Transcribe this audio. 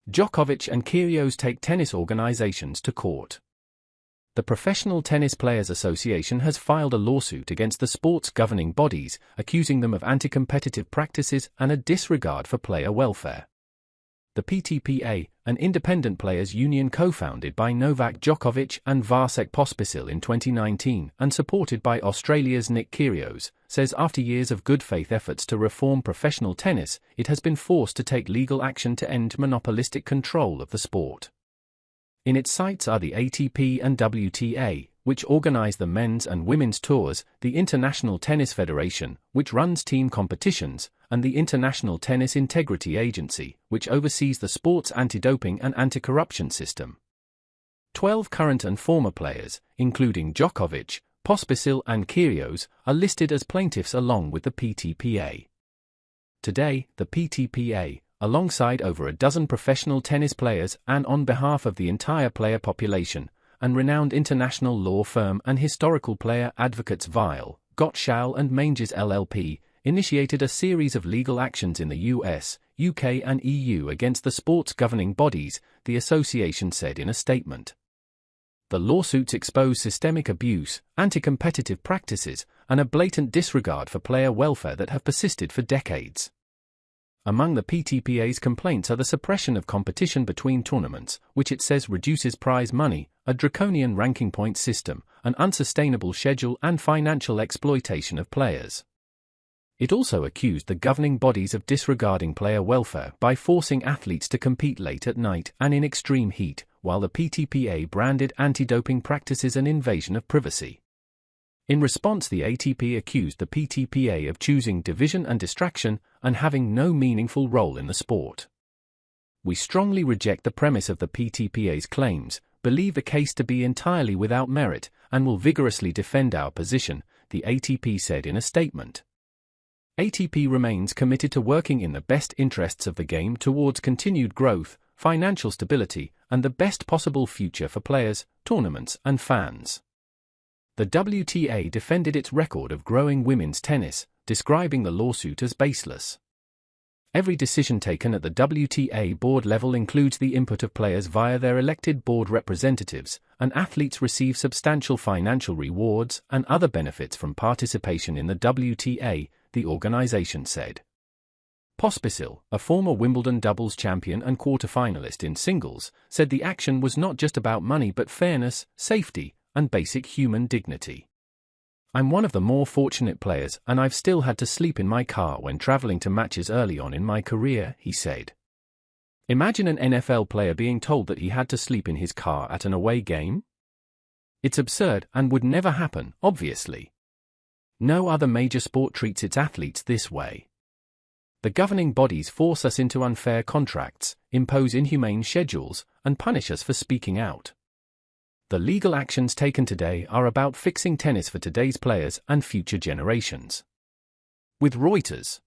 Djokovic and Kyrgios take tennis organizations to court. The Professional Tennis Players Association has filed a lawsuit against the sport's governing bodies, accusing them of anti-competitive practices and a disregard for player welfare. The PTPA, an independent players' union co-founded by Novak Djokovic and Vasek Pospisil in 2019 and supported by Australia's Nick Kyrgios, says after years of good faith efforts to reform professional tennis, it has been forced to take legal action to end monopolistic control of the sport. In its sights are the ATP and WTA, which organize the men's and women's tours, the International Tennis Federation, which runs team competitions, and the International Tennis Integrity Agency, which oversees the sport's anti-doping and anti-corruption system. 12 current and former players, including Djokovic, Pospisil and Kyrgios, are listed as plaintiffs along with the PTPA. Today, the PTPA, alongside over a dozen professional tennis players and on behalf of the entire player population, and renowned international law firm and historical player advocates Weil, Gottschall and Manges LLP, initiated a series of legal actions in the US, UK and EU against the sport's governing bodies, the association said in a statement. The lawsuits expose systemic abuse, anti-competitive practices, and a blatant disregard for player welfare that have persisted for decades. Among the PTPA's complaints are the suppression of competition between tournaments, which it says reduces prize money, a draconian ranking point system, an unsustainable schedule and financial exploitation of players. It also accused the governing bodies of disregarding player welfare by forcing athletes to compete late at night and in extreme heat, while the PTPA branded anti-doping practices an invasion of privacy. In response, the ATP accused the PTPA of choosing division and distraction and having no meaningful role in the sport. We strongly reject the premise of the PTPA's claims, believe the case to be entirely without merit, and will vigorously defend our position, the ATP said in a statement. ATP remains committed to working in the best interests of the game towards continued growth, financial stability, and the best possible future for players, tournaments, and fans. The WTA defended its record of growing women's tennis, describing the lawsuit as baseless. Every decision taken at the WTA board level includes the input of players via their elected board representatives, and athletes receive substantial financial rewards and other benefits from participation in the WTA, the organization said. Pospisil, a former Wimbledon doubles champion and quarter-finalist in singles, said the action was not just about money but fairness, safety, and basic human dignity. I'm one of the more fortunate players and I've still had to sleep in my car when traveling to matches early on in my career, he said. Imagine an NFL player being told that he had to sleep in his car at an away game? It's absurd and would never happen, obviously. No other major sport treats its athletes this way. The governing bodies force us into unfair contracts, impose inhumane schedules, and punish us for speaking out. The legal actions taken today are about fixing tennis for today's players and future generations. With Reuters.